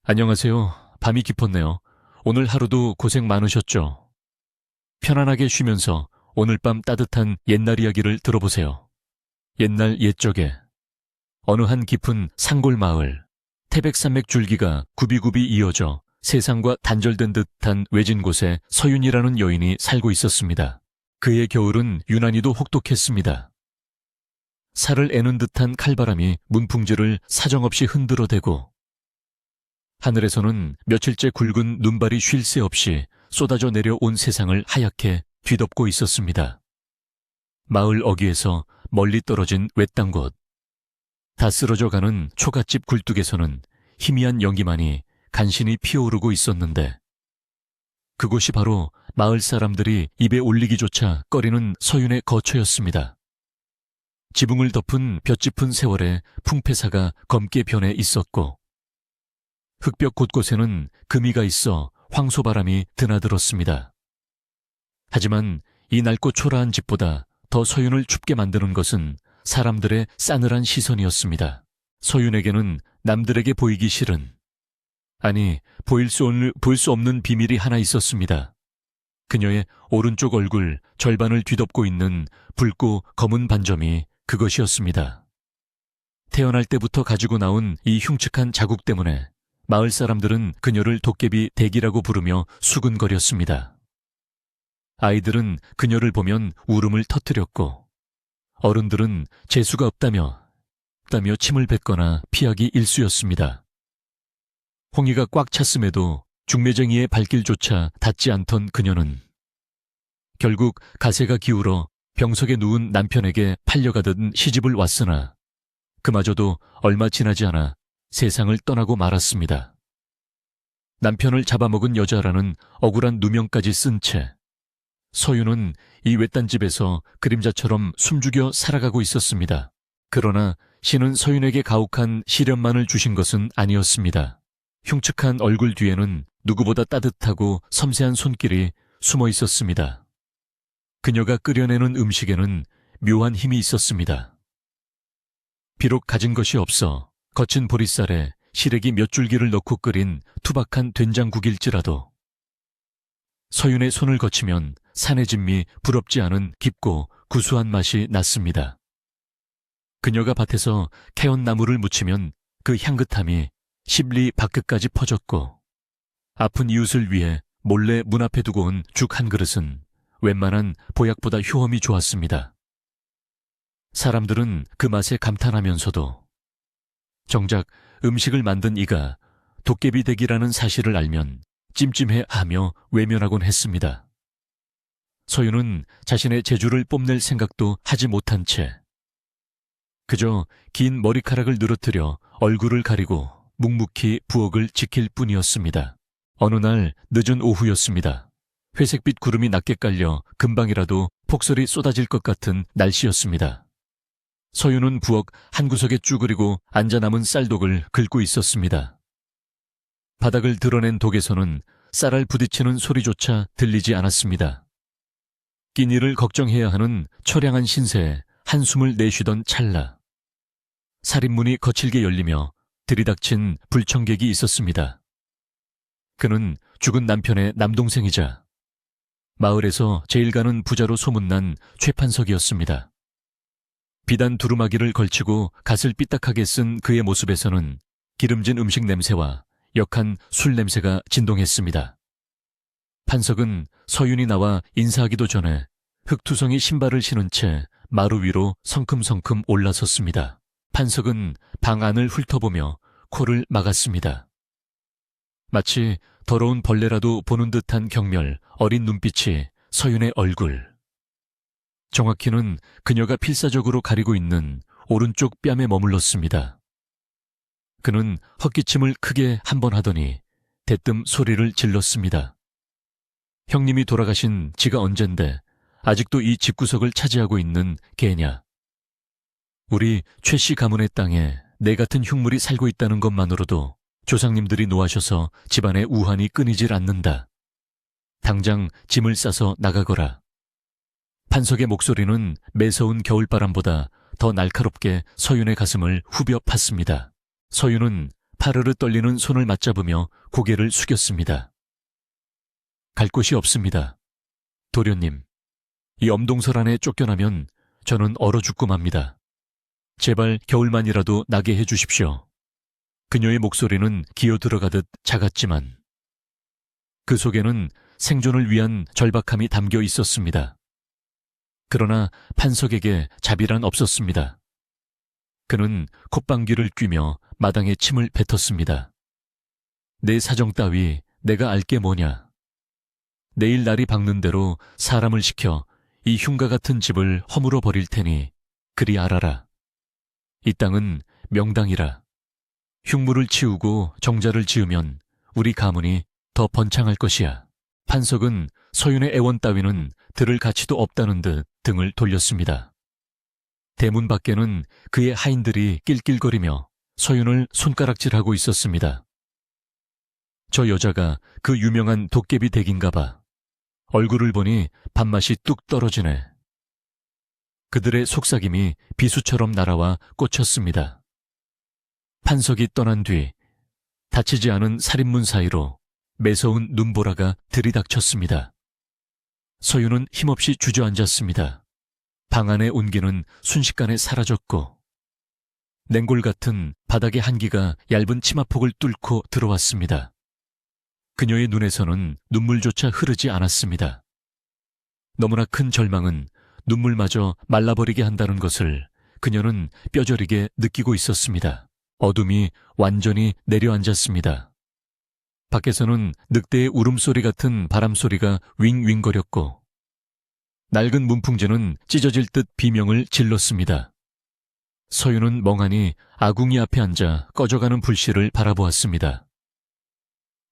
안녕하세요. 밤이 깊었네요. 오늘 하루도 고생 많으셨죠? 편안하게 쉬면서 오늘 밤 따뜻한 옛날 이야기를 들어보세요. 옛날 옛적에 어느 한 깊은 산골 마을, 태백산맥 줄기가 굽이굽이 이어져 세상과 단절된 듯한 외진 곳에 서윤이라는 여인이 살고 있었습니다. 그의 겨울은 유난히도 혹독했습니다. 살을 애는 듯한 칼바람이 문풍지를 사정없이 흔들어대고 하늘에서는 며칠째 굵은 눈발이 쉴 새 없이 쏟아져 내려온 세상을 하얗게 뒤덮고 있었습니다. 마을 어귀에서 멀리 떨어진 외딴 곳, 다 쓰러져가는 초가집 굴뚝에서는 희미한 연기만이 간신히 피어오르고 있었는데 그곳이 바로 마을 사람들이 입에 올리기조차 꺼리는 서윤의 거처였습니다. 지붕을 덮은 볕짚은 세월에 풍패사가 검게 변해 있었고 흙벽 곳곳에는 금이가 있어 황소바람이 드나들었습니다. 하지만 이 낡고 초라한 집보다 더 서윤을 춥게 만드는 것은 사람들의 싸늘한 시선이었습니다. 서윤에게는 남들에게 보이기 싫은, 아니 보일 수 없는 비밀이 하나 있었습니다. 그녀의 오른쪽 얼굴 절반을 뒤덮고 있는 붉고 검은 반점이 그것이었습니다. 태어날 때부터 가지고 나온 이 흉측한 자국 때문에 마을 사람들은 그녀를 도깨비 댁이라고 부르며 수근거렸습니다. 아이들은 그녀를 보면 울음을 터뜨렸고 어른들은 재수가 없다며 침을 뱉거나 피하기 일쑤였습니다. 홍이가 꽉 찼음에도 중매쟁이의 발길조차 닿지 않던 그녀는 결국 가세가 기울어 병석에 누운 남편에게 팔려가듯 시집을 왔으나 그마저도 얼마 지나지 않아 세상을 떠나고 말았습니다. 남편을 잡아먹은 여자라는 억울한 누명까지 쓴 채 서윤은 이 외딴 집에서 그림자처럼 숨죽여 살아가고 있었습니다. 그러나 신은 서윤에게 가혹한 시련만을 주신 것은 아니었습니다. 흉측한 얼굴 뒤에는 누구보다 따뜻하고 섬세한 손길이 숨어 있었습니다. 그녀가 끓여내는 음식에는 묘한 힘이 있었습니다. 비록 가진 것이 없어 거친 보리쌀에 시래기 몇 줄기를 넣고 끓인 투박한 된장국일지라도 서윤의 손을 거치면 산의 진미 부럽지 않은 깊고 구수한 맛이 났습니다. 그녀가 밭에서 캐온 나무를 묻히면 그 향긋함이 십리 밖끝까지 퍼졌고 아픈 이웃을 위해 몰래 문 앞에 두고 온 죽 한 그릇은 웬만한 보약보다 효험이 좋았습니다. 사람들은 그 맛에 감탄하면서도 정작 음식을 만든 이가 도깨비 댁이라는 사실을 알면 찜찜해하며 외면하곤 했습니다. 서윤은 자신의 재주를 뽐낼 생각도 하지 못한 채 그저 긴 머리카락을 늘어뜨려 얼굴을 가리고 묵묵히 부엌을 지킬 뿐이었습니다. 어느 날 늦은 오후였습니다. 회색빛 구름이 낮게 깔려 금방이라도 폭설이 쏟아질 것 같은 날씨였습니다. 서윤은 부엌 한 구석에 쭈그리고 앉아 남은 쌀독을 긁고 있었습니다. 바닥을 드러낸 독에서는 쌀알 부딪히는 소리조차 들리지 않았습니다. 끼니를 걱정해야 하는 처량한 신세에 한숨을 내쉬던 찰나 살인문이 거칠게 열리며 들이닥친 불청객이 있었습니다. 그는 죽은 남편의 남동생이자 마을에서 제일 가는 부자로 소문난 최판석이었습니다. 비단 두루마기를 걸치고 갓을 삐딱하게 쓴 그의 모습에서는 기름진 음식 냄새와 역한 술 냄새가 진동했습니다. 판석은 서윤이 나와 인사하기도 전에 흙투성이 신발을 신은 채 마루 위로 성큼성큼 올라섰습니다. 판석은 방 안을 훑어보며 코를 막았습니다. 마치 더러운 벌레라도 보는 듯한 경멸, 어린 눈빛이 서윤의 얼굴. 정확히는 그녀가 필사적으로 가리고 있는 오른쪽 뺨에 머물렀습니다. 그는 헛기침을 크게 한 번 하더니 대뜸 소리를 질렀습니다. 형님이 돌아가신 지가 언젠데 아직도 이 집구석을 차지하고 있는 개냐. 우리 최씨 가문의 땅에 내 같은 흉물이 살고 있다는 것만으로도 조상님들이 노하셔서 집안의 우환이 끊이질 않는다. 당장 짐을 싸서 나가거라. 판석의 목소리는 매서운 겨울바람보다 더 날카롭게 서윤의 가슴을 후벼 팠습니다. 서윤은 파르르 떨리는 손을 맞잡으며 고개를 숙였습니다. 갈 곳이 없습니다. 도련님, 이 엄동설 안에 쫓겨나면 저는 얼어 죽고 맙니다. 제발 겨울만이라도 나게 해주십시오. 그녀의 목소리는 기어 들어가듯 작았지만 그 속에는 생존을 위한 절박함이 담겨 있었습니다. 그러나 판석에게 자비란 없었습니다. 그는 콧방귀를 뀌며 마당에 침을 뱉었습니다. 내 사정 따위 내가 알게 뭐냐. 내일 날이 밝는 대로 사람을 시켜 이 흉가 같은 집을 허물어 버릴 테니 그리 알아라. 이 땅은 명당이라. 흉물을 치우고 정자를 지으면 우리 가문이 더 번창할 것이야. 판석은 서윤의 애원 따위는 들을 가치도 없다는 듯 등을 돌렸습니다. 대문 밖에는 그의 하인들이 낄낄거리며 서윤을 손가락질하고 있었습니다. 저 여자가 그 유명한 도깨비 댁인가 봐. 얼굴을 보니 밥맛이 뚝 떨어지네. 그들의 속삭임이 비수처럼 날아와 꽂혔습니다. 판석이 떠난 뒤 닫히지 않은 살인문 사이로 매서운 눈보라가 들이닥쳤습니다. 서윤은 힘없이 주저앉았습니다. 방 안의 온기는 순식간에 사라졌고 냉골 같은 바닥의 한기가 얇은 치마폭을 뚫고 들어왔습니다. 그녀의 눈에서는 눈물조차 흐르지 않았습니다. 너무나 큰 절망은 눈물마저 말라버리게 한다는 것을 그녀는 뼈저리게 느끼고 있었습니다. 어둠이 완전히 내려앉았습니다. 밖에서는 늑대의 울음소리 같은 바람소리가 윙윙거렸고 낡은 문풍지는 찢어질 듯 비명을 질렀습니다. 서윤은 멍하니 아궁이 앞에 앉아 꺼져가는 불씨를 바라보았습니다.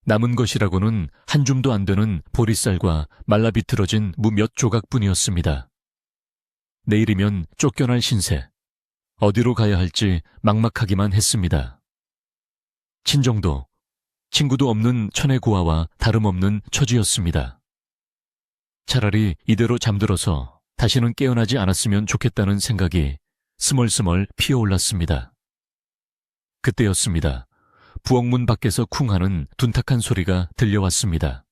남은 것이라고는 한 줌도 안 되는 보리쌀과 말라비틀어진 무 몇 조각뿐이었습니다. 내일이면 쫓겨날 신세. 어디로 가야 할지 막막하기만 했습니다. 친정도, 친구도 없는 천의 고아와 다름없는 처지였습니다. 차라리 이대로 잠들어서 다시는 깨어나지 않았으면 좋겠다는 생각이 스멀스멀 피어올랐습니다. 그때였습니다. 부엌문 밖에서 쿵하는 둔탁한 소리가 들려왔습니다.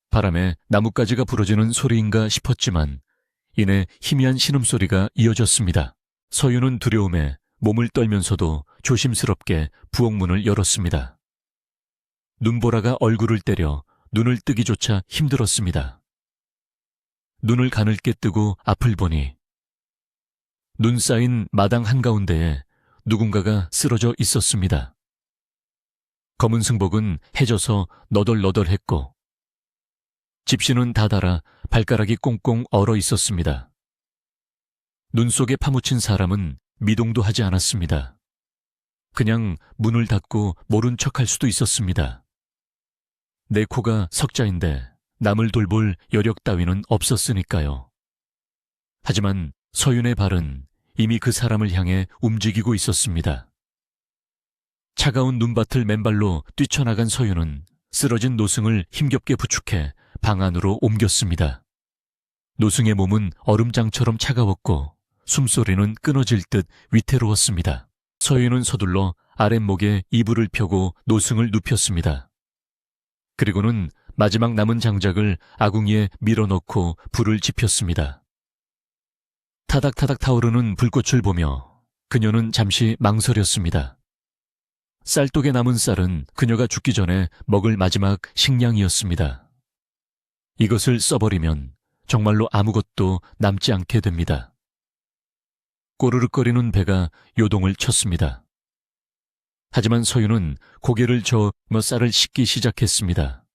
바람에 나뭇가지가 부러지는 소리인가 싶었지만 이내 희미한 신음소리가 이어졌습니다. 서윤은 두려움에 몸을 떨면서도 조심스럽게 부엌문을 열었습니다. 눈보라가 얼굴을 때려 눈을 뜨기조차 힘들었습니다. 눈을 가늘게 뜨고 앞을 보니 눈 쌓인 마당 한가운데에 누군가가 쓰러져 있었습니다. 검은 승복은 해져서 너덜너덜했고 집시는 다달아 발가락이 꽁꽁 얼어 있었습니다. 눈 속에 파묻힌 사람은 미동도 하지 않았습니다. 그냥 문을 닫고 모른 척할 수도 있었습니다. 내 코가 석자인데 남을 돌볼 여력 따위는 없었으니까요. 하지만 서윤의 발은 이미 그 사람을 향해 움직이고 있었습니다. 차가운 눈밭을 맨발로 뛰쳐나간 서윤은 쓰러진 노승을 힘겹게 부축해 방 안으로 옮겼습니다. 노승의 몸은 얼음장처럼 차가웠고 숨소리는 끊어질 듯 위태로웠습니다. 서윤은 서둘러 아랫목에 이불을 펴고 노승을 눕혔습니다. 그리고는 마지막 남은 장작을 아궁이에 밀어넣고 불을 지폈습니다. 타닥타닥 타오르는 불꽃을 보며 그녀는 잠시 망설였습니다. 쌀독에 남은 쌀은 그녀가 죽기 전에 먹을 마지막 식량이었습니다. 이것을 써버리면 정말로 아무것도 남지 않게 됩니다. 꼬르륵거리는 배가 요동을 쳤습니다. 하지만 서윤은 고개를 저으며 쌀을 씻기 시작했습니다.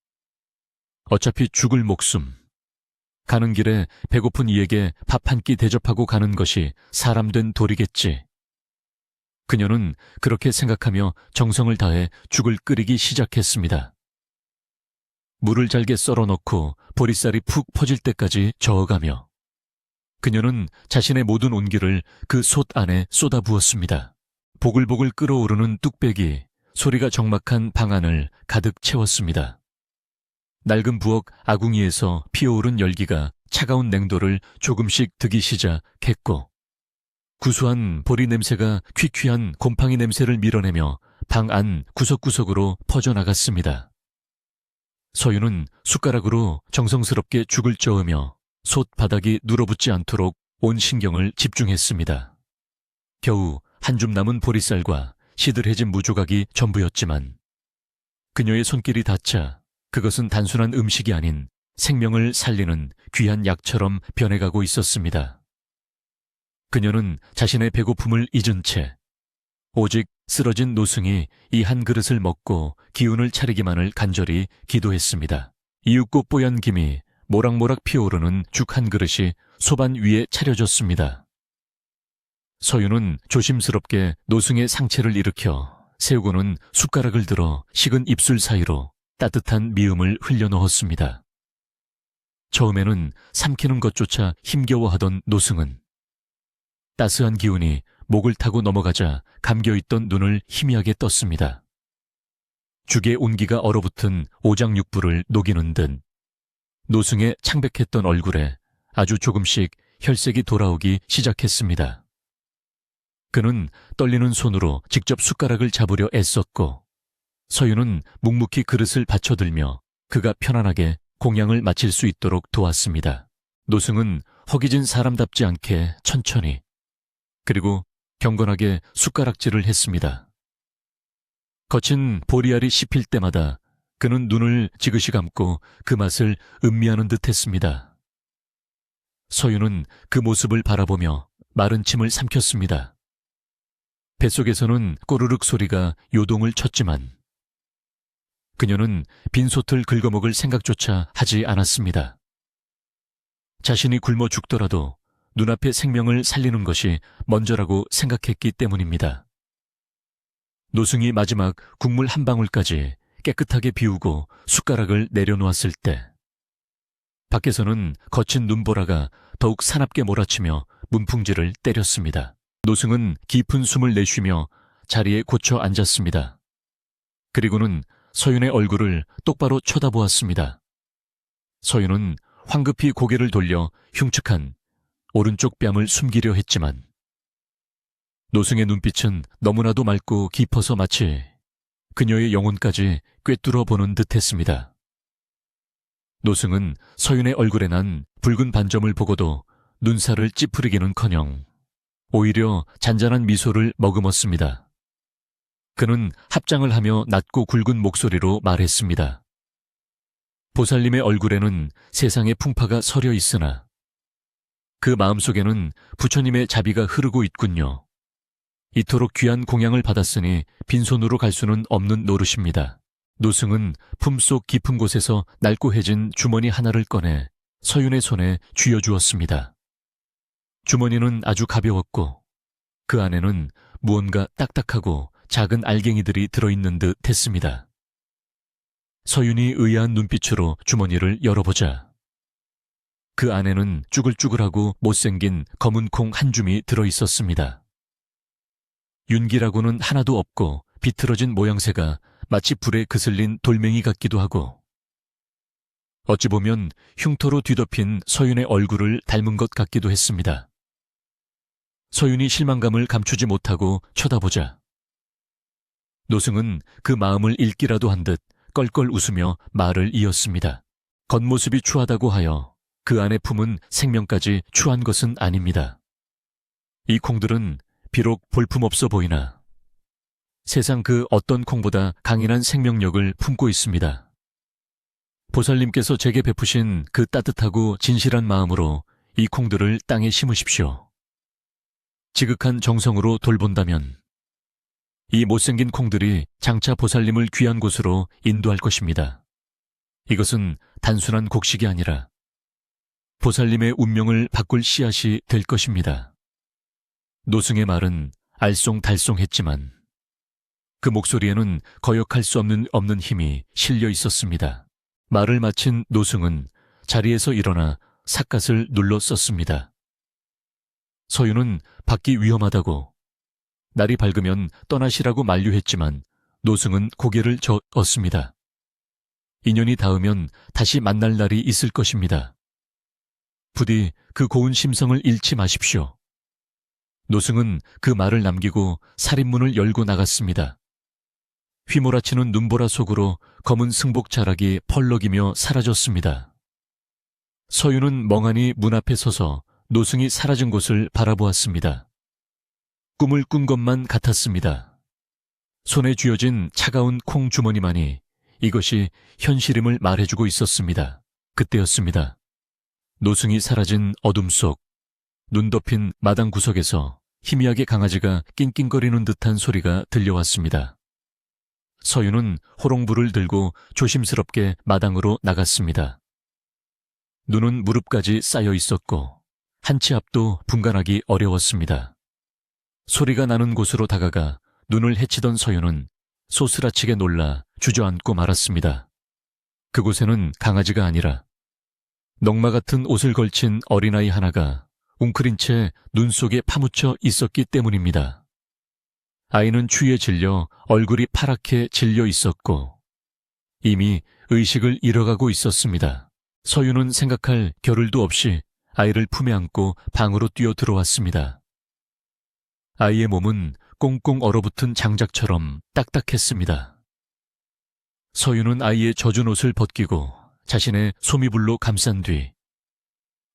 어차피 죽을 목숨. 가는 길에 배고픈 이에게 밥 한 끼 대접하고 가는 것이 사람 된 도리겠지. 그녀는 그렇게 생각하며 정성을 다해 죽을 끓이기 시작했습니다. 물을 잘게 썰어 넣고 보리쌀이 푹 퍼질 때까지 저어가며 그녀는 자신의 모든 온기를 그 솥 안에 쏟아부었습니다. 보글보글 끓어오르는 뚝배기, 소리가 적막한 방 안을 가득 채웠습니다. 낡은 부엌 아궁이에서 피어오른 열기가 차가운 냉도를 조금씩 드기 시작했고 구수한 보리 냄새가 퀴퀴한 곰팡이 냄새를 밀어내며 방 안 구석구석으로 퍼져나갔습니다. 서윤은 숟가락으로 정성스럽게 죽을 저으며 솥 바닥이 눌어붙지 않도록 온 신경을 집중했습니다. 겨우 한 줌 남은 보리쌀과 시들해진 무조각이 전부였지만 그녀의 손길이 닿자 그것은 단순한 음식이 아닌 생명을 살리는 귀한 약처럼 변해가고 있었습니다. 그녀는 자신의 배고픔을 잊은 채 오직 쓰러진 노승이 이 한 그릇을 먹고 기운을 차리기만을 간절히 기도했습니다. 이윽고 뽀얀 김이 모락모락 피어오르는 죽 한 그릇이 소반 위에 차려졌습니다. 서윤은 조심스럽게 노승의 상체를 일으켜 세우고는 숟가락을 들어 식은 입술 사이로 따뜻한 미음을 흘려넣었습니다. 처음에는 삼키는 것조차 힘겨워하던 노승은 따스한 기운이 목을 타고 넘어가자 감겨있던 눈을 희미하게 떴습니다. 죽의 온기가 얼어붙은 오장육부를 녹이는 듯 노승의 창백했던 얼굴에 아주 조금씩 혈색이 돌아오기 시작했습니다. 그는 떨리는 손으로 직접 숟가락을 잡으려 애썼고 서윤은 묵묵히 그릇을 받쳐들며 그가 편안하게 공양을 마칠 수 있도록 도왔습니다. 노승은 허기진 사람답지 않게 천천히 그리고 경건하게 숟가락질을 했습니다. 거친 보리알이 씹힐 때마다 그는 눈을 지그시 감고 그 맛을 음미하는 듯 했습니다. 서윤은 그 모습을 바라보며 마른 침을 삼켰습니다. 뱃속에서는 꼬르륵 소리가 요동을 쳤지만 그녀는 빈솥을 긁어먹을 생각조차 하지 않았습니다. 자신이 굶어 죽더라도 눈앞의 생명을 살리는 것이 먼저라고 생각했기 때문입니다. 노승이 마지막 국물 한 방울까지 깨끗하게 비우고 숟가락을 내려놓았을 때 밖에서는 거친 눈보라가 더욱 사납게 몰아치며 문풍지를 때렸습니다. 노승은 깊은 숨을 내쉬며 자리에 고쳐 앉았습니다. 그리고는 서윤의 얼굴을 똑바로 쳐다보았습니다. 서윤은 황급히 고개를 돌려 흉측한 오른쪽 뺨을 숨기려 했지만 노승의 눈빛은 너무나도 맑고 깊어서 마치 그녀의 영혼까지 꿰뚫어 보는 듯했습니다. 노승은 서윤의 얼굴에 난 붉은 반점을 보고도 눈살을 찌푸리기는커녕 오히려 잔잔한 미소를 머금었습니다. 그는 합장을 하며 낮고 굵은 목소리로 말했습니다. 보살님의 얼굴에는 세상의 풍파가 서려 있으나 그 마음속에는 부처님의 자비가 흐르고 있군요. 이토록 귀한 공양을 받았으니 빈손으로 갈 수는 없는 노릇입니다. 노승은 품속 깊은 곳에서 날고해진 주머니 하나를 꺼내 서윤의 손에 쥐어주었습니다. 주머니는 아주 가벼웠고 그 안에는 무언가 딱딱하고 작은 알갱이들이 들어있는 듯 했습니다. 서윤이 의아한 눈빛으로 주머니를 열어보자 그 안에는 쭈글쭈글하고 못생긴 검은 콩 한 줌이 들어있었습니다. 윤기라고는 하나도 없고 비틀어진 모양새가 마치 불에 그슬린 돌멩이 같기도 하고 어찌 보면 흉터로 뒤덮인 서윤의 얼굴을 닮은 것 같기도 했습니다. 서윤이 실망감을 감추지 못하고 쳐다보자 노승은 그 마음을 읽기라도 한 듯 껄껄 웃으며 말을 이었습니다. 겉모습이 추하다고 하여 그 안에 품은 생명까지 추한 것은 아닙니다. 이 콩들은 비록 볼품없어 보이나 세상 그 어떤 콩보다 강인한 생명력을 품고 있습니다. 보살님께서 제게 베푸신 그 따뜻하고 진실한 마음으로 이 콩들을 땅에 심으십시오. 지극한 정성으로 돌본다면 이 못생긴 콩들이 장차 보살님을 귀한 곳으로 인도할 것입니다. 이것은 단순한 곡식이 아니라 보살님의 운명을 바꿀 씨앗이 될 것입니다. 노승의 말은 알쏭달쏭했지만 그 목소리에는 거역할 수 없는 힘이 실려 있었습니다. 말을 마친 노승은 자리에서 일어나 삿갓을 눌러 썼습니다. 서윤은 밖이 위험하다고 날이 밝으면 떠나시라고 만류했지만 노승은 고개를 저었습니다. 인연이 닿으면 다시 만날 날이 있을 것입니다. 부디 그 고운 심성을 잃지 마십시오. 노승은 그 말을 남기고 살인문을 열고 나갔습니다. 휘몰아치는 눈보라 속으로 검은 승복 자락이 펄럭이며 사라졌습니다. 서윤은 멍하니 문 앞에 서서 노승이 사라진 곳을 바라보았습니다. 꿈을 꾼 것만 같았습니다. 손에 쥐어진 차가운 콩 주머니만이 이것이 현실임을 말해주고 있었습니다. 그때였습니다. 노승이 사라진 어둠 속 눈 덮인 마당 구석에서 희미하게 강아지가 낑낑거리는 듯한 소리가 들려왔습니다. 서윤은 호롱불을 들고 조심스럽게 마당으로 나갔습니다. 눈은 무릎까지 쌓여 있었고 한 치 앞도 분간하기 어려웠습니다. 소리가 나는 곳으로 다가가 눈을 헤치던 서윤은 소스라치게 놀라 주저앉고 말았습니다. 그곳에는 강아지가 아니라 넝마 같은 옷을 걸친 어린아이 하나가 웅크린 채 눈 속에 파묻혀 있었기 때문입니다. 아이는 추위에 질려 얼굴이 파랗게 질려 있었고 이미 의식을 잃어가고 있었습니다. 서윤은 생각할 겨를도 없이 아이를 품에 안고 방으로 뛰어 들어왔습니다. 아이의 몸은 꽁꽁 얼어붙은 장작처럼 딱딱했습니다. 서윤은 아이의 젖은 옷을 벗기고 자신의 소미불로 감싼 뒤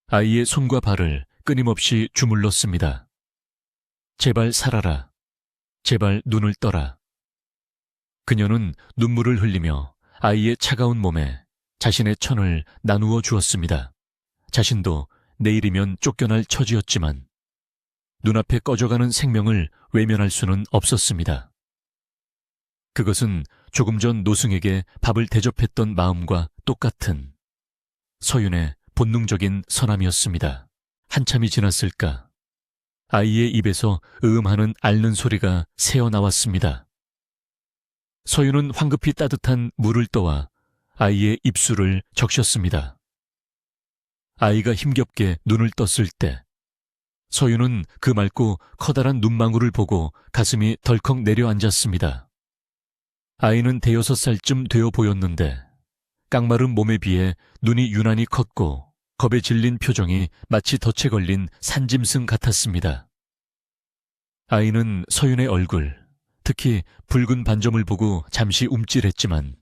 아이의 손과 발을 끊임없이 주물렀습니다. 제발 살아라. 제발 눈을 떠라. 그녀는 눈물을 흘리며 아이의 차가운 몸에 자신의 천을 나누어 주었습니다. 자신도 내일이면 쫓겨날 처지였지만 눈앞에 꺼져가는 생명을 외면할 수는 없었습니다. 그것은 조금 전 노승에게 밥을 대접했던 마음과 똑같은 서윤의 본능적인 선함이었습니다. 한참이 지났을까 아이의 입에서 으음하는 앓는 소리가 새어나왔습니다. 서윤은 황급히 따뜻한 물을 떠와 아이의 입술을 적셨습니다. 아이가 힘겹게 눈을 떴을 때 서윤은 그 맑고 커다란 눈망울을 보고 가슴이 덜컥 내려앉았습니다. 아이는 5살쯤 되어 보였는데 깡마른 몸에 비해 눈이 유난히 컸고 겁에 질린 표정이 마치 덫에 걸린 산짐승 같았습니다. 아이는 서윤의 얼굴, 특히 붉은 반점을 보고 잠시 움찔했지만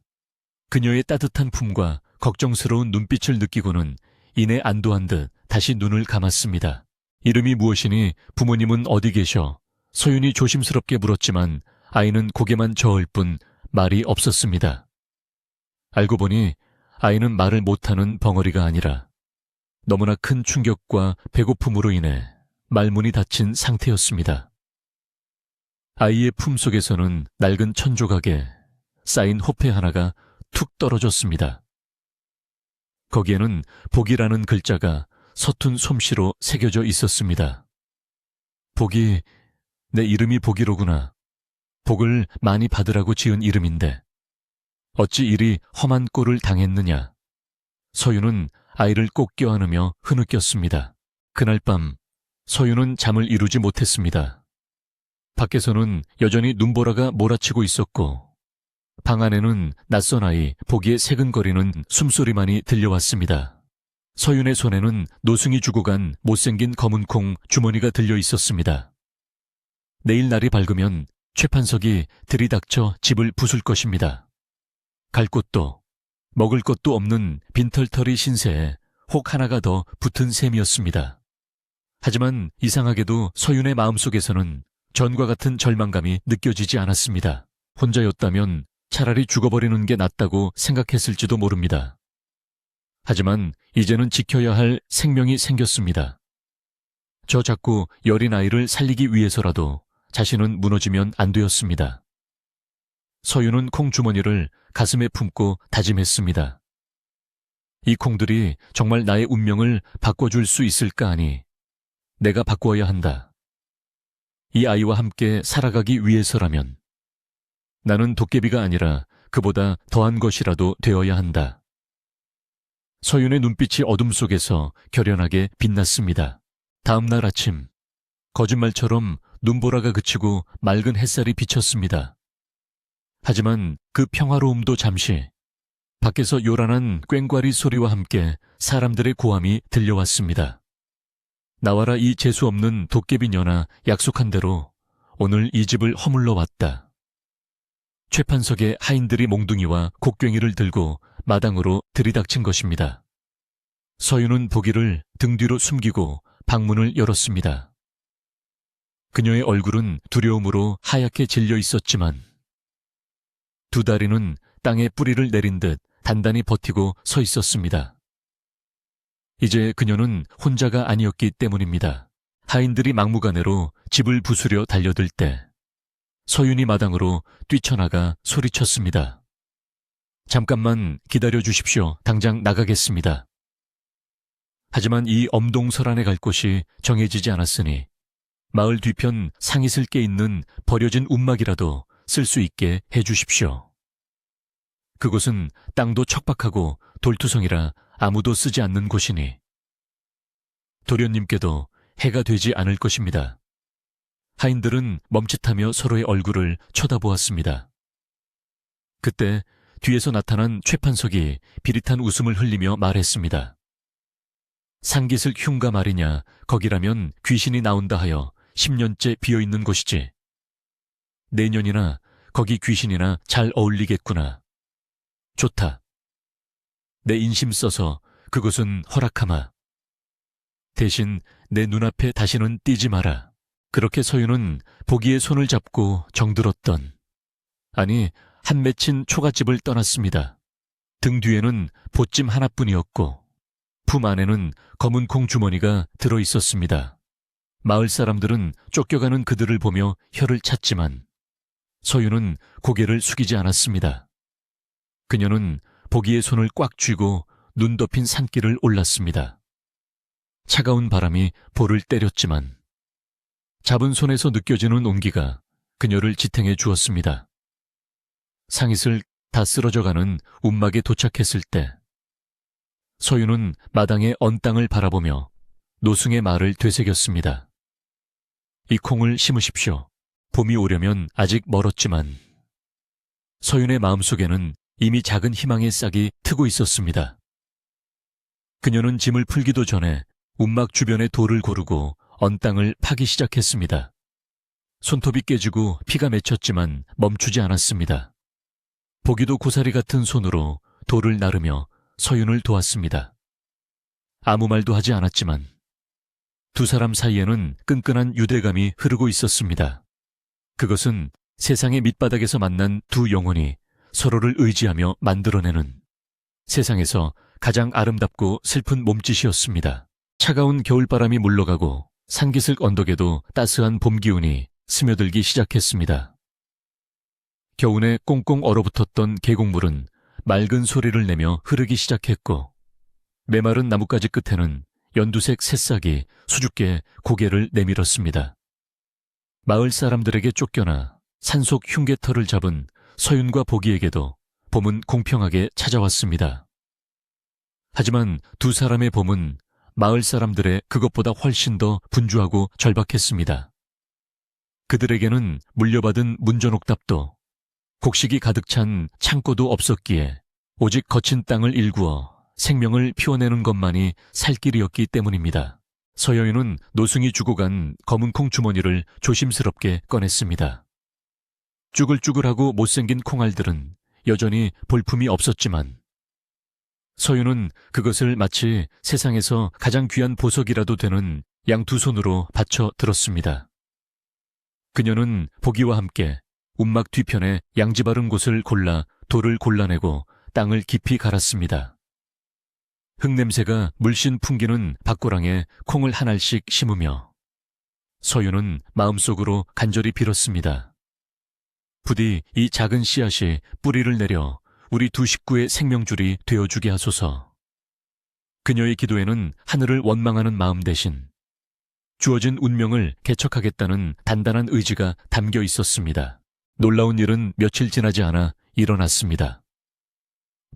그녀의 따뜻한 품과 걱정스러운 눈빛을 느끼고는 이내 안도한 듯 다시 눈을 감았습니다. 이름이 무엇이니 부모님은 어디 계셔? 서윤이 조심스럽게 물었지만 아이는 고개만 저을 뿐 말이 없었습니다. 알고 보니 아이는 말을 못하는 벙어리가 아니라 너무나 큰 충격과 배고픔으로 인해 말문이 닫힌 상태였습니다. 아이의 품속에서는 낡은 천조각에 쌓인 호패 하나가 툭 떨어졌습니다. 거기에는 복이라는 글자가 서툰 솜씨로 새겨져 있었습니다. 복이, 내 이름이 복이로구나. 복을 많이 받으라고 지은 이름인데 어찌 이리 험한 꼴을 당했느냐. 서윤은 아이를 꼭 껴안으며 흐느꼈습니다. 그날 밤 서윤은 잠을 이루지 못했습니다. 밖에서는 여전히 눈보라가 몰아치고 있었고 방 안에는 낯선 아이 복이의 새근거리는 숨소리만이 들려왔습니다. 서윤의 손에는 노승이 주고 간 못생긴 검은 콩 주머니가 들려 있었습니다. 내일 날이 밝으면 최판석이 들이닥쳐 집을 부술 것입니다. 갈 곳도 먹을 것도 없는 빈털터리 신세에 혹 하나가 더 붙은 셈이었습니다. 하지만 이상하게도 서윤의 마음속에서는 전과 같은 절망감이 느껴지지 않았습니다. 혼자였다면 차라리 죽어버리는 게 낫다고 생각했을지도 모릅니다. 하지만 이제는 지켜야 할 생명이 생겼습니다. 저 작고 여린 아이를 살리기 위해서라도 자신은 무너지면 안 되었습니다. 서윤은 콩주머니를 가슴에 품고 다짐했습니다. 이 콩들이 정말 나의 운명을 바꿔줄 수 있을까 하니 내가 바꾸어야 한다. 이 아이와 함께 살아가기 위해서라면 나는 도깨비가 아니라 그보다 더한 것이라도 되어야 한다. 서윤의 눈빛이 어둠 속에서 결연하게 빛났습니다. 다음 날 아침 거짓말처럼 눈보라가 그치고 맑은 햇살이 비쳤습니다. 하지만 그 평화로움도 잠시 밖에서 요란한 꽹과리 소리와 함께 사람들의 고함이 들려왔습니다. 나와라 이 재수없는 도깨비녀나 약속한 대로 오늘 이 집을 허물러 왔다. 최판석에 하인들이 몽둥이와 곡괭이를 들고 마당으로 들이닥친 것입니다. 서윤은 보기를 등 뒤로 숨기고 방문을 열었습니다. 그녀의 얼굴은 두려움으로 하얗게 질려 있었지만 두 다리는 땅에 뿌리를 내린 듯 단단히 버티고 서 있었습니다. 이제 그녀는 혼자가 아니었기 때문입니다. 하인들이 막무가내로 집을 부수려 달려들 때 서윤이 마당으로 뛰쳐나가 소리쳤습니다. 잠깐만 기다려 주십시오. 당장 나가겠습니다. 하지만 이 엄동설안에 갈 곳이 정해지지 않았으니 마을 뒤편 상잇을 깨 있는 버려진 움막이라도 쓸 수 있게 해 주십시오. 그곳은 땅도 척박하고 돌투성이라 아무도 쓰지 않는 곳이니 도련님께도 해가 되지 않을 것입니다. 하인들은 멈칫하며 서로의 얼굴을 쳐다보았습니다. 그때 뒤에서 나타난 최판석이 비릿한 웃음을 흘리며 말했습니다. 상깃을 흉가 말이냐, 거기라면 귀신이 나온다 하여 10년째 비어있는 곳이지. 내년이나 거기 귀신이나 잘 어울리겠구나. 좋다. 내 인심 써서 그곳은 허락하마. 대신 내 눈앞에 다시는 띄지 마라. 그렇게 서윤은 보기의 손을 잡고 정들었던, 아니 한 맺힌 초가집을 떠났습니다. 등 뒤에는 보찜 하나뿐이었고 품 안에는 검은 콩 주머니가 들어있었습니다. 마을 사람들은 쫓겨가는 그들을 보며 혀를 찼지만 서윤은 고개를 숙이지 않았습니다. 그녀는 보기의 손을 꽉 쥐고 눈 덮인 산길을 올랐습니다. 차가운 바람이 볼을 때렸지만 잡은 손에서 느껴지는 온기가 그녀를 지탱해 주었습니다. 상잇을 다 쓰러져가는 움막에 도착했을 때 서윤은 마당의 언 땅을 바라보며 노승의 말을 되새겼습니다. 이 콩을 심으십시오. 봄이 오려면 아직 멀었지만 서윤의 마음속에는 이미 작은 희망의 싹이 트고 있었습니다. 그녀는 짐을 풀기도 전에 움막 주변의 돌을 고르고 언 땅을 파기 시작했습니다. 손톱이 깨지고 피가 맺혔지만 멈추지 않았습니다. 보기도 고사리 같은 손으로 돌을 나르며 서윤을 도왔습니다. 아무 말도 하지 않았지만 두 사람 사이에는 끈끈한 유대감이 흐르고 있었습니다. 그것은 세상의 밑바닥에서 만난 두 영혼이 서로를 의지하며 만들어내는 세상에서 가장 아름답고 슬픈 몸짓이었습니다. 차가운 겨울바람이 물러가고 산기슭 언덕에도 따스한 봄 기운이 스며들기 시작했습니다. 겨우내 꽁꽁 얼어붙었던 계곡물은 맑은 소리를 내며 흐르기 시작했고 메마른 나뭇가지 끝에는 연두색 새싹이 수줍게 고개를 내밀었습니다. 마을 사람들에게 쫓겨나 산속 흉계터를 잡은 서윤과 보기에게도 봄은 공평하게 찾아왔습니다. 하지만 두 사람의 봄은 마을 사람들의 그것보다 훨씬 더 분주하고 절박했습니다. 그들에게는 물려받은 문전옥답도 곡식이 가득 찬 창고도 없었기에 오직 거친 땅을 일구어 생명을 피워내는 것만이 살 길이었기 때문입니다. 서여인은 노승이 주고 간 검은 콩 주머니를 조심스럽게 꺼냈습니다. 쭈글쭈글하고 못생긴 콩알들은 여전히 볼품이 없었지만 서윤은 그것을 마치 세상에서 가장 귀한 보석이라도 되는 양 두 손으로 받쳐 들었습니다. 그녀는 보기와 함께 움막 뒤편에 양지 바른 곳을 골라 돌을 골라내고 땅을 깊이 갈았습니다. 흙냄새가 물씬 풍기는 밭고랑에 콩을 한 알씩 심으며 서윤은 마음속으로 간절히 빌었습니다. 부디 이 작은 씨앗이 뿌리를 내려 우리 두 식구의 생명줄이 되어주게 하소서. 그녀의 기도에는 하늘을 원망하는 마음 대신 주어진 운명을 개척하겠다는 단단한 의지가 담겨 있었습니다. 놀라운 일은 며칠 지나지 않아 일어났습니다.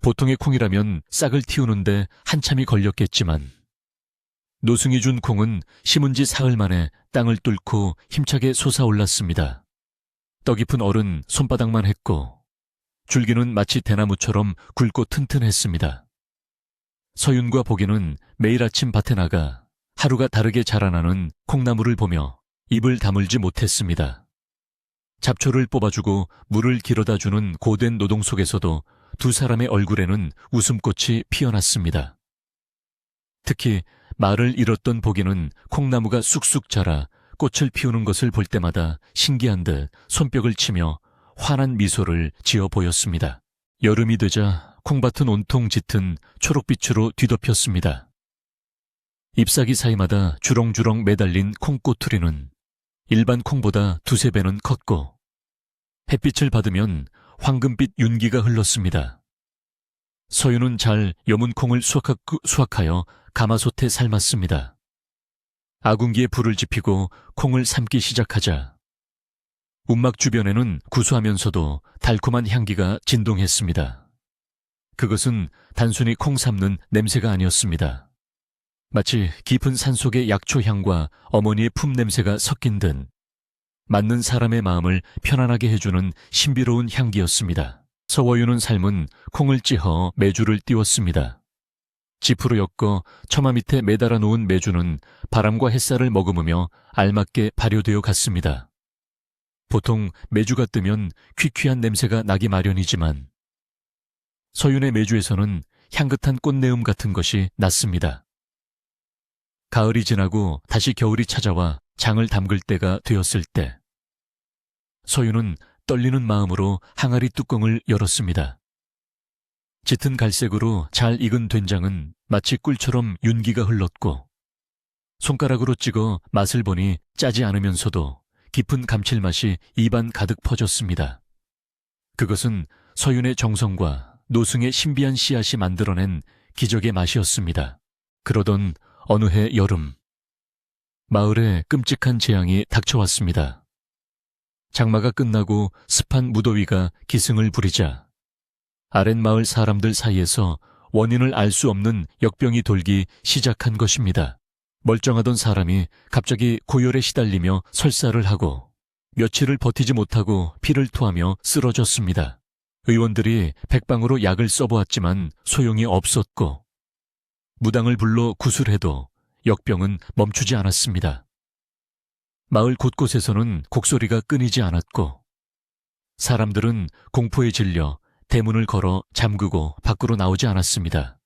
보통의 콩이라면 싹을 틔우는데 한참이 걸렸겠지만 노승이 준 콩은 심은 지 사흘 만에 땅을 뚫고 힘차게 솟아올랐습니다. 떡 깊은 얼은 손바닥만 했고 줄기는 마치 대나무처럼 굵고 튼튼했습니다. 서윤과 보기는 매일 아침 밭에 나가 하루가 다르게 자라나는 콩나물을 보며 입을 다물지 못했습니다. 잡초를 뽑아주고 물을 길어다 주는 고된 노동 속에서도 두 사람의 얼굴에는 웃음꽃이 피어났습니다. 특히 말을 잃었던 보기는 콩나무가 쑥쑥 자라 꽃을 피우는 것을 볼 때마다 신기한 듯 손뼉을 치며 환한 미소를 지어 보였습니다. 여름이 되자 콩밭은 온통 짙은 초록빛으로 뒤덮였습니다. 잎사귀 사이마다 주렁주렁 매달린 콩꼬투리는 일반 콩보다 두세 배는 컸고 햇빛을 받으면 황금빛 윤기가 흘렀습니다. 서윤은 잘 여문 콩을 수확하여 가마솥에 삶았습니다. 아궁기에 불을 지피고 콩을 삶기 시작하자 움막 주변에는 구수하면서도 달콤한 향기가 진동했습니다. 그것은 단순히 콩 삶는 냄새가 아니었습니다. 마치 깊은 산속의 약초향과 어머니의 품냄새가 섞인 듯 맞는 사람의 마음을 편안하게 해주는 신비로운 향기였습니다. 서워윤은 삶은 콩을 찌어 메주를 띄웠습니다. 지프로 엮어 처마 밑에 매달아 놓은 메주는 바람과 햇살을 머금으며 알맞게 발효되어 갔습니다. 보통 메주가 뜨면 퀴퀴한 냄새가 나기 마련이지만 서윤의 메주에서는 향긋한 꽃내음 같은 것이 났습니다. 가을이 지나고 다시 겨울이 찾아와 장을 담글 때가 되었을 때 서윤은 떨리는 마음으로 항아리 뚜껑을 열었습니다. 짙은 갈색으로 잘 익은 된장은 마치 꿀처럼 윤기가 흘렀고 손가락으로 찍어 맛을 보니 짜지 않으면서도 깊은 감칠맛이 입안 가득 퍼졌습니다. 그것은 서윤의 정성과 노승의 신비한 씨앗이 만들어낸 기적의 맛이었습니다. 그러던 어느 해 여름, 마을에 끔찍한 재앙이 닥쳐왔습니다. 장마가 끝나고 습한 무더위가 기승을 부리자 아랫마을 사람들 사이에서 원인을 알 수 없는 역병이 돌기 시작한 것입니다. 멀쩡하던 사람이 갑자기 고열에 시달리며 설사를 하고 며칠을 버티지 못하고 피를 토하며 쓰러졌습니다. 의원들이 백방으로 약을 써보았지만 소용이 없었고 무당을 불러 구술해도 역병은 멈추지 않았습니다. 마을 곳곳에서는 곡소리가 끊이지 않았고 사람들은 공포에 질려 대문을 걸어 잠그고 밖으로 나오지 않았습니다.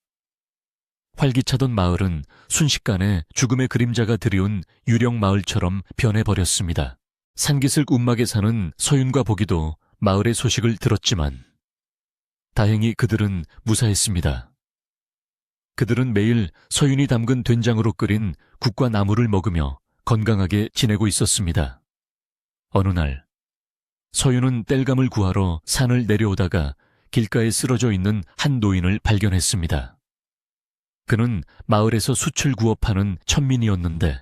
활기차던 마을은 순식간에 죽음의 그림자가 드리운 유령 마을처럼 변해버렸습니다. 산기슭 움막에 사는 서윤과 보기도 마을의 소식을 들었지만 다행히 그들은 무사했습니다. 그들은 매일 서윤이 담근 된장으로 끓인 국과 나물을 먹으며 건강하게 지내고 있었습니다. 어느 날 서윤은 땔감을 구하러 산을 내려오다가 길가에 쓰러져 있는 한 노인을 발견했습니다. 그는 마을에서 숯을 구워 파는 천민이었는데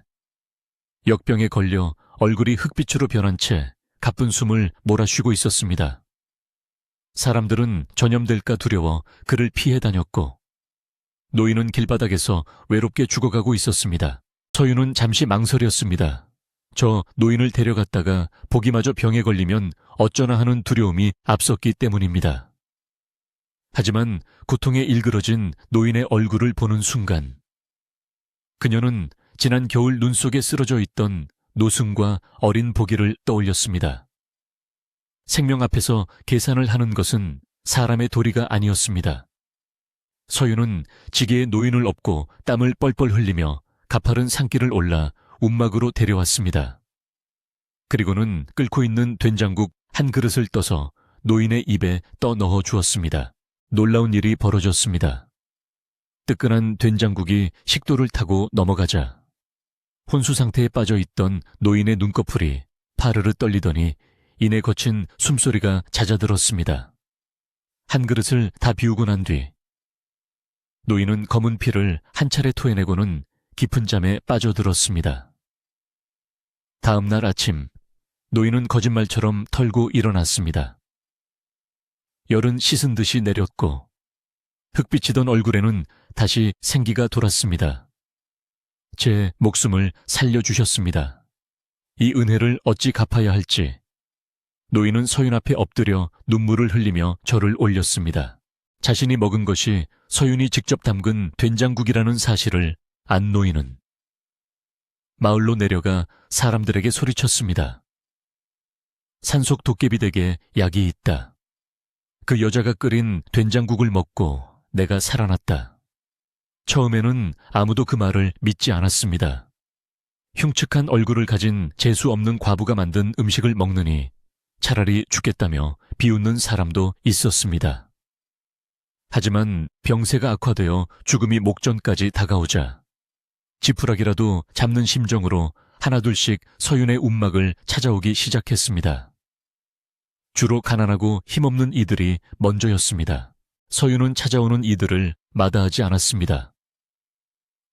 역병에 걸려 얼굴이 흙빛으로 변한 채 가쁜 숨을 몰아쉬고 있었습니다. 사람들은 전염될까 두려워 그를 피해 다녔고 노인은 길바닥에서 외롭게 죽어가고 있었습니다. 서윤은 잠시 망설였습니다. 저 노인을 데려갔다가 보기마저 병에 걸리면 어쩌나 하는 두려움이 앞섰기 때문입니다. 하지만 고통에 일그러진 노인의 얼굴을 보는 순간 그녀는 지난 겨울 눈 속에 쓰러져 있던 노승과 어린 보기를 떠올렸습니다. 생명 앞에서 계산을 하는 것은 사람의 도리가 아니었습니다. 서윤은 지게에 노인을 업고 땀을 뻘뻘 흘리며 가파른 산길을 올라 움막으로 데려왔습니다. 그리고는 끓고 있는 된장국 한 그릇을 떠서 노인의 입에 떠 넣어 주었습니다. 놀라운 일이 벌어졌습니다. 뜨끈한 된장국이 식도를 타고 넘어가자 혼수 상태에 빠져 있던 노인의 눈꺼풀이 파르르 떨리더니 이내 거친 숨소리가 잦아들었습니다. 한 그릇을 다 비우고 난 뒤 노인은 검은 피를 한 차례 토해내고는 깊은 잠에 빠져들었습니다. 다음 날 아침 노인은 거짓말처럼 털고 일어났습니다. 열은 씻은 듯이 내렸고 흑빛이던 얼굴에는 다시 생기가 돌았습니다. 제 목숨을 살려주셨습니다. 이 은혜를 어찌 갚아야 할지 노인은 서윤 앞에 엎드려 눈물을 흘리며 절을 올렸습니다. 자신이 먹은 것이 서윤이 직접 담근 된장국이라는 사실을 안 노인은 마을로 내려가 사람들에게 소리쳤습니다. 산속 도깨비 댁에 약이 있다. 그 여자가 끓인 된장국을 먹고 내가 살아났다. 처음에는 아무도 그 말을 믿지 않았습니다. 흉측한 얼굴을 가진 재수 없는 과부가 만든 음식을 먹느니 차라리 죽겠다며 비웃는 사람도 있었습니다. 하지만 병세가 악화되어 죽음이 목전까지 다가오자 지푸라기라도 잡는 심정으로 하나둘씩 서윤의 움막을 찾아오기 시작했습니다. 주로 가난하고 힘없는 이들이 먼저였습니다. 서윤은 찾아오는 이들을 마다하지 않았습니다.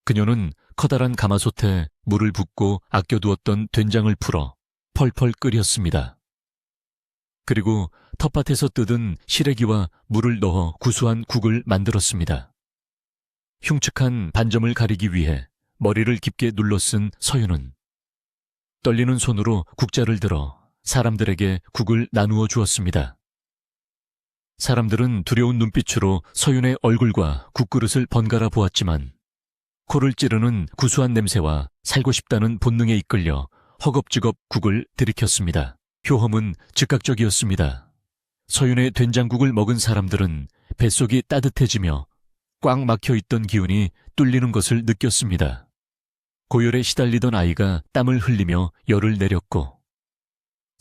그녀는 커다란 가마솥에 물을 붓고 아껴두었던 된장을 풀어 펄펄 끓였습니다. 그리고 텃밭에서 뜯은 시래기와 물을 넣어 구수한 국을 만들었습니다. 흉측한 반점을 가리기 위해 머리를 깊게 눌러 쓴 서윤은 떨리는 손으로 국자를 들어 사람들에게 국을 나누어 주었습니다. 사람들은 두려운 눈빛으로 서윤의 얼굴과 국그릇을 번갈아 보았지만 코를 찌르는 구수한 냄새와 살고 싶다는 본능에 이끌려 허겁지겁 국을 들이켰습니다. 효험은 즉각적이었습니다. 서윤의 된장국을 먹은 사람들은 뱃속이 따뜻해지며 꽉 막혀있던 기운이 뚫리는 것을 느꼈습니다. 고열에 시달리던 아이가 땀을 흘리며 열을 내렸고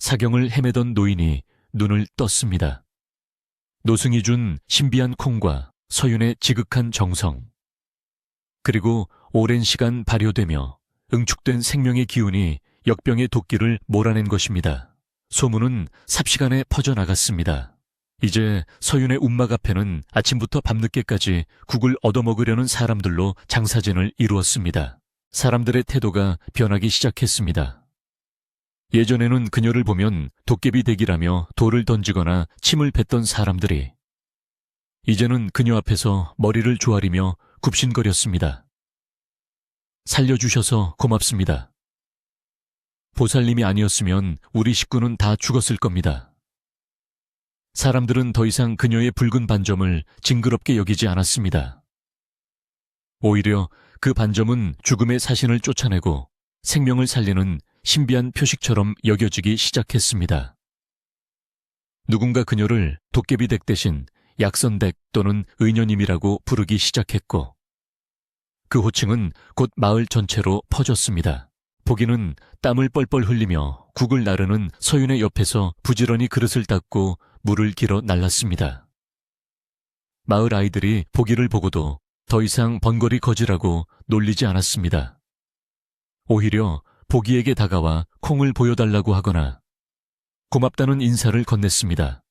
사경을 헤매던 노인이 눈을 떴습니다. 노승이 준 신비한 콩과 서윤의 지극한 정성, 그리고 오랜 시간 발효되며 응축된 생명의 기운이 역병의 도끼를 몰아낸 것입니다. 소문은 삽시간에 퍼져나갔습니다. 이제 서윤의 움막 앞에는 아침부터 밤늦게까지 국을 얻어먹으려는 사람들로 장사진을 이루었습니다. 사람들의 태도가 변하기 시작했습니다. 예전에는 그녀를 보면 도깨비 댁이라며 돌을 던지거나 침을 뱉던 사람들이 이제는 그녀 앞에서 머리를 조아리며 굽신거렸습니다. 살려주셔서 고맙습니다. 보살님이 아니었으면 우리 식구는 다 죽었을 겁니다. 사람들은 더 이상 그녀의 붉은 반점을 징그럽게 여기지 않았습니다. 오히려 그 반점은 죽음의 사신을 쫓아내고 생명을 살리는 신비한 표식처럼 여겨지기 시작했습니다. 누군가 그녀를 도깨비 댁 대신 약선댁 또는 의녀님이라고 부르기 시작했고 그 호칭은 곧 마을 전체로 퍼졌습니다. 보기는 땀을 뻘뻘 흘리며 국을 나르는 서윤의 옆에서 부지런히 그릇을 닦고 물을 길어 날랐습니다. 마을 아이들이 보기를 보고도 더 이상 번거리 거지라고 놀리지 않았습니다. 오히려 보기에게 다가와 콩을 보여달라고 하거나 고맙다는 인사를 건넸습니다.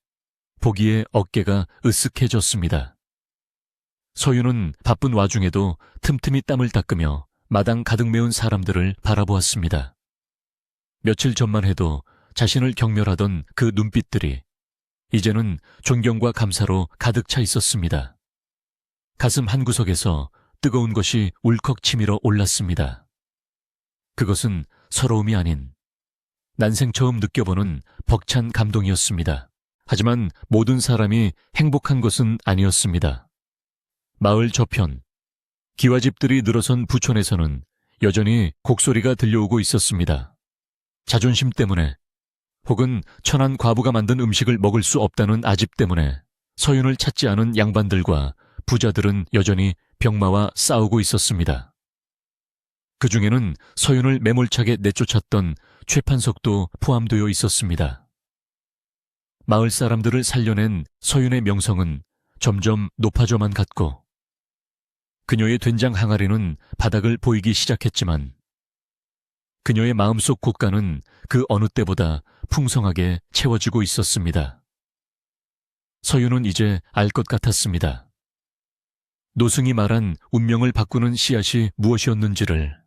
보기의 어깨가 으쓱해졌습니다. 서윤은 바쁜 와중에도 틈틈이 땀을 닦으며 마당 가득 메운 사람들을 바라보았습니다. 며칠 전만 해도 자신을 경멸하던 그 눈빛들이 이제는 존경과 감사로 가득 차 있었습니다. 가슴 한구석에서 뜨거운 것이 울컥 치밀어 올랐습니다. 그것은 서러움이 아닌 난생 처음 느껴보는 벅찬 감동이었습니다. 하지만 모든 사람이 행복한 것은 아니었습니다. 마을 저편, 기와집들이 늘어선 부촌에서는 여전히 곡소리가 들려오고 있었습니다. 자존심 때문에 혹은 천한 과부가 만든 음식을 먹을 수 없다는 아집 때문에 서윤을 찾지 않은 양반들과 부자들은 여전히 병마와 싸우고 있었습니다. 그 중에는 서윤을 매몰차게 내쫓았던 최판석도 포함되어 있었습니다. 마을 사람들을 살려낸 서윤의 명성은 점점 높아져만 갔고 그녀의 된장 항아리는 바닥을 보이기 시작했지만 그녀의 마음속 곳간은 그 어느 때보다 풍성하게 채워지고 있었습니다. 서윤은 이제 알 것 같았습니다. 노승이 말한 운명을 바꾸는 씨앗이 무엇이었는지를.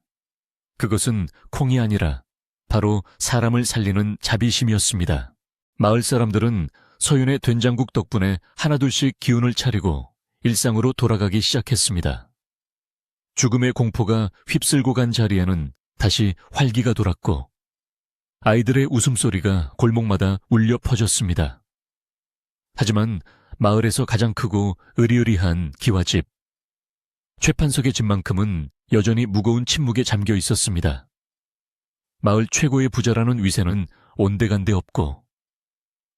그것은 콩이 아니라 바로 사람을 살리는 자비심이었습니다. 마을 사람들은 서윤의 된장국 덕분에 하나둘씩 기운을 차리고 일상으로 돌아가기 시작했습니다. 죽음의 공포가 휩쓸고 간 자리에는 다시 활기가 돌았고 아이들의 웃음소리가 골목마다 울려 퍼졌습니다. 하지만 마을에서 가장 크고 으리으리한 기와집, 최판석의 집만큼은 여전히 무거운 침묵에 잠겨 있었습니다. 마을 최고의 부자라는 위세는 온데간데 없고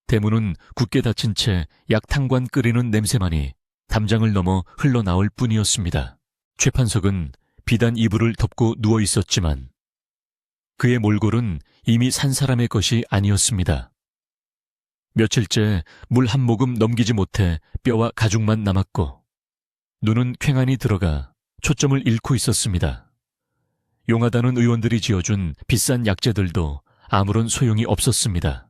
대문은 굳게 닫힌 채 약탕관 끓이는 냄새만이 담장을 넘어 흘러나올 뿐이었습니다. 최 판석은 비단 이불을 덮고 누워 있었지만 그의 몰골은 이미 산 사람의 것이 아니었습니다. 며칠째 물 한 모금 넘기지 못해 뼈와 가죽만 남았고 눈은 퀭안이 들어가 초점을 잃고 있었습니다. 용하다는 의원들이 지어준 비싼 약재들도 아무런 소용이 없었습니다.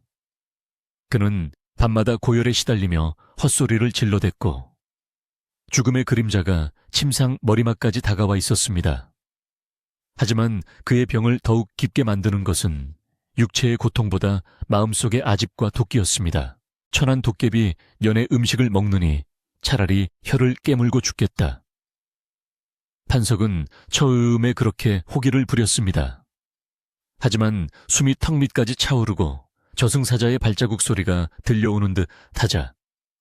그는 밤마다 고열에 시달리며 헛소리를 질러댔고 죽음의 그림자가 침상 머리맡까지 다가와 있었습니다. 하지만 그의 병을 더욱 깊게 만드는 것은 육체의 고통보다 마음속의 아집과 도끼였습니다. 천한 도깨비 년의 음식을 먹느니 차라리 혀를 깨물고 죽겠다. 판석은 처음에 그렇게 호기를 부렸습니다. 하지만 숨이 턱 밑까지 차오르고 저승사자의 발자국 소리가 들려오는 듯 하자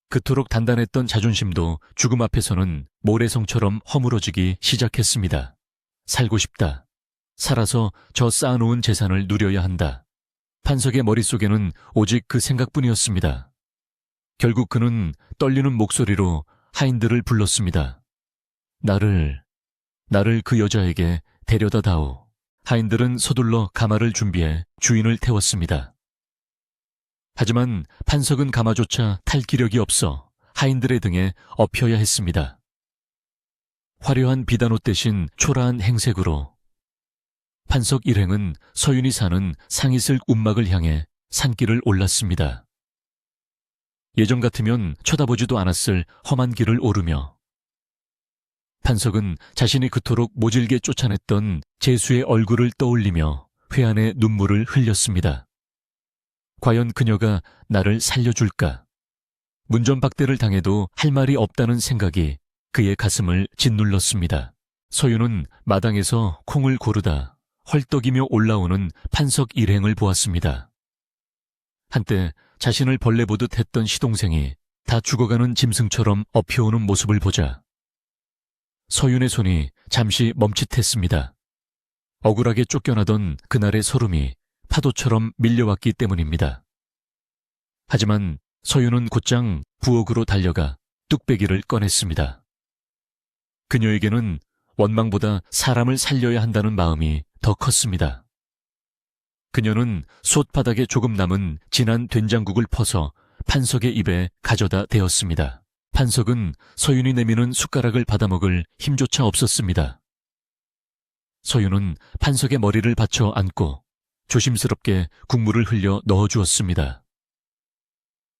그토록 단단했던 자존심도 죽음 앞에서는 모래성처럼 허물어지기 시작했습니다. 살고 싶다. 살아서 저 쌓아놓은 재산을 누려야 한다. 판석의 머릿속에는 오직 그 생각뿐이었습니다. 결국 그는 떨리는 목소리로 하인들을 불렀습니다. 나를 그 여자에게 데려다 다오. 하인들은 서둘러 가마를 준비해 주인을 태웠습니다. 하지만 판석은 가마조차 탈 기력이 없어 하인들의 등에 엎혀야 했습니다. 화려한 비단옷 대신 초라한 행색으로 판석 일행은 서윤이 사는 상이슬 움막을 향해 산길을 올랐습니다. 예전 같으면 쳐다보지도 않았을 험한 길을 오르며 판석은 자신이 그토록 모질게 쫓아냈던 제수의 얼굴을 떠올리며 회한의 눈물을 흘렸습니다. 과연 그녀가 나를 살려줄까? 문전박대를 당해도 할 말이 없다는 생각이 그의 가슴을 짓눌렀습니다. 서윤은 마당에서 콩을 고르다 헐떡이며 올라오는 판석 일행을 보았습니다. 한때 자신을 벌레 보듯 했던 시동생이 다 죽어가는 짐승처럼 엎혀오는 모습을 보자 서윤의 손이 잠시 멈칫했습니다. 억울하게 쫓겨나던 그날의 소름이 파도처럼 밀려왔기 때문입니다. 하지만 서윤은 곧장 부엌으로 달려가 뚝배기를 꺼냈습니다. 그녀에게는 원망보다 사람을 살려야 한다는 마음이 더 컸습니다. 그녀는 솥바닥에 조금 남은 진한 된장국을 퍼서 판석의 입에 가져다 대었습니다. 판석은 서윤이 내미는 숟가락을 받아먹을 힘조차 없었습니다. 서윤은 판석의 머리를 받쳐 안고 조심스럽게 국물을 흘려 넣어주었습니다.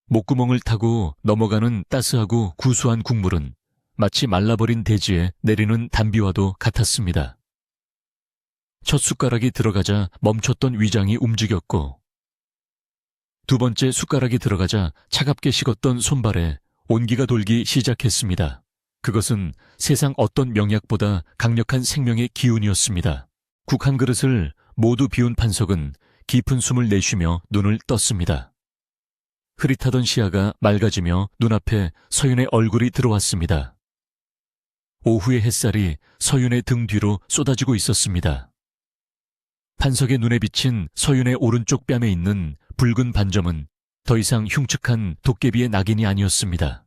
목구멍을 타고 넘어가는 따스하고 구수한 국물은 마치 말라버린 대지에 내리는 단비와도 같았습니다. 첫 숟가락이 들어가자 멈췄던 위장이 움직였고 두 번째 숟가락이 들어가자 차갑게 식었던 손발에 온기가 돌기 시작했습니다. 그것은 세상 어떤 명약보다 강력한 생명의 기운이었습니다. 국 한 그릇을 모두 비운 판석은 깊은 숨을 내쉬며 눈을 떴습니다. 흐릿하던 시야가 맑아지며 눈앞에 서윤의 얼굴이 들어왔습니다. 오후의 햇살이 서윤의 등 뒤로 쏟아지고 있었습니다. 판석의 눈에 비친 서윤의 오른쪽 뺨에 있는 붉은 반점은 더 이상 흉측한 도깨비의 낙인이 아니었습니다.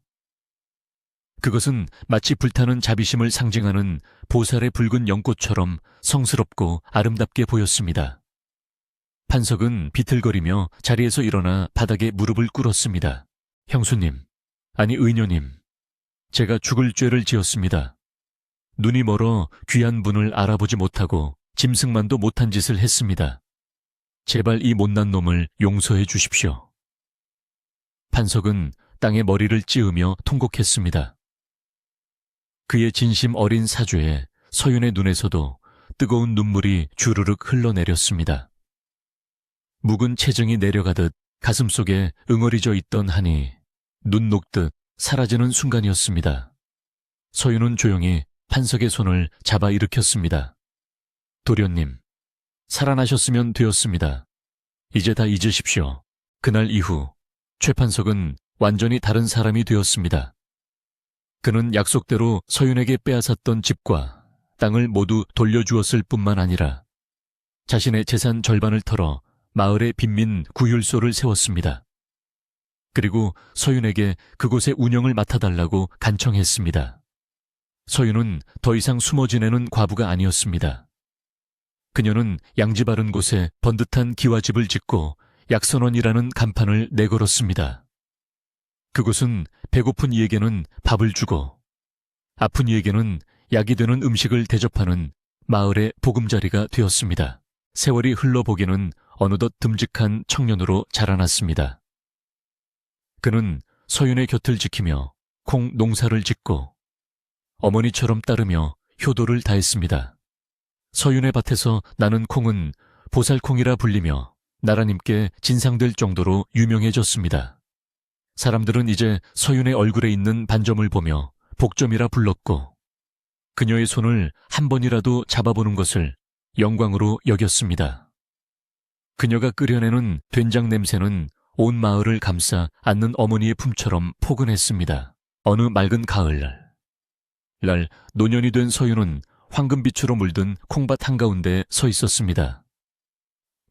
그것은 마치 불타는 자비심을 상징하는 보살의 붉은 연꽃처럼 성스럽고 아름답게 보였습니다. 판석은 비틀거리며 자리에서 일어나 바닥에 무릎을 꿇었습니다. 형수님, 아니 의녀님, 제가 죽을 죄를 지었습니다. 눈이 멀어 귀한 분을 알아보지 못하고 짐승만도 못한 짓을 했습니다. 제발 이 못난 놈을 용서해 주십시오. 판석은 땅에 머리를 찌으며 통곡했습니다. 그의 진심 어린 사죄에 서윤의 눈에서도 뜨거운 눈물이 주르륵 흘러내렸습니다. 묵은 체증이 내려가듯 가슴속에 응어리져 있던 한이 눈 녹듯 사라지는 순간이었습니다. 서윤은 조용히 판석의 손을 잡아 일으켰습니다. 도련님, 살아나셨으면 되었습니다. 이제 다 잊으십시오. 그날 이후 최 판석은 완전히 다른 사람이 되었습니다. 그는 약속대로 서윤에게 빼앗았던 집과 땅을 모두 돌려주었을 뿐만 아니라 자신의 재산 절반을 털어 마을에 빈민 구휼소를 세웠습니다. 그리고 서윤에게 그곳의 운영을 맡아달라고 간청했습니다. 서윤은 더 이상 숨어 지내는 과부가 아니었습니다. 그녀는 양지 바른 곳에 번듯한 기와집을 짓고 약선원이라는 간판을 내걸었습니다. 그곳은 배고픈 이에게는 밥을 주고 아픈 이에게는 약이 되는 음식을 대접하는 마을의 보금자리가 되었습니다. 세월이 흘러보기는 어느덧 듬직한 청년으로 자라났습니다. 그는 서윤의 곁을 지키며 콩 농사를 짓고 어머니처럼 따르며 효도를 다했습니다. 서윤의 밭에서 나는 콩은 보살콩이라 불리며 나라님께 진상될 정도로 유명해졌습니다. 사람들은 이제 서윤의 얼굴에 있는 반점을 보며 복점이라 불렀고 그녀의 손을 한 번이라도 잡아보는 것을 영광으로 여겼습니다. 그녀가 끓여내는 된장 냄새는 온 마을을 감싸 안는 어머니의 품처럼 포근했습니다. 어느 맑은 가을 날 노년이 된 서윤은 황금빛으로 물든 콩밭 한가운데 서 있었습니다.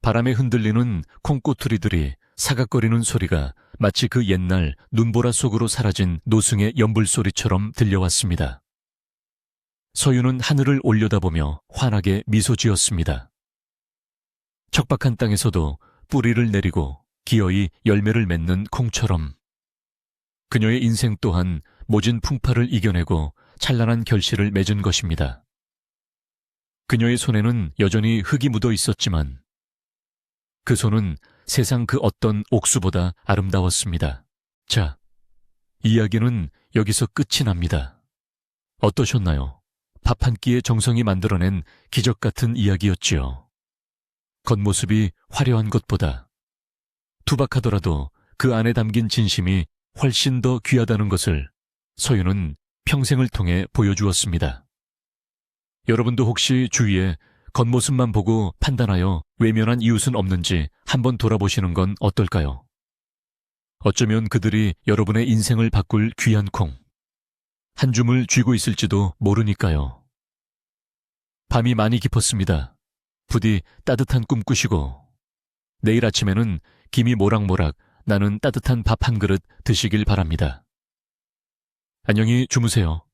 바람에 흔들리는 콩꼬투리들이 사각거리는 소리가 마치 그 옛날 눈보라 속으로 사라진 노승의 연불소리처럼 들려왔습니다. 서윤은 하늘을 올려다보며 환하게 미소 지었습니다. 척박한 땅에서도 뿌리를 내리고 기어이 열매를 맺는 콩처럼 그녀의 인생 또한 모진 풍파를 이겨내고 찬란한 결실을 맺은 것입니다. 그녀의 손에는 여전히 흙이 묻어 있었지만 그 손은 세상 그 어떤 옥수보다 아름다웠습니다. 자, 이야기는 여기서 끝이 납니다. 어떠셨나요? 밥 한 끼의 정성이 만들어낸 기적 같은 이야기였지요. 겉모습이 화려한 것보다 투박하더라도 그 안에 담긴 진심이 훨씬 더 귀하다는 것을 서윤은 평생을 통해 보여주었습니다. 여러분도 혹시 주위에 겉모습만 보고 판단하여 외면한 이웃은 없는지 한번 돌아보시는 건 어떨까요? 어쩌면 그들이 여러분의 인생을 바꿀 귀한 콩, 한 줌을 쥐고 있을지도 모르니까요. 밤이 많이 깊었습니다. 부디 따뜻한 꿈 꾸시고 내일 아침에는 김이 모락모락 나는 따뜻한 밥 한 그릇 드시길 바랍니다. 안녕히 주무세요.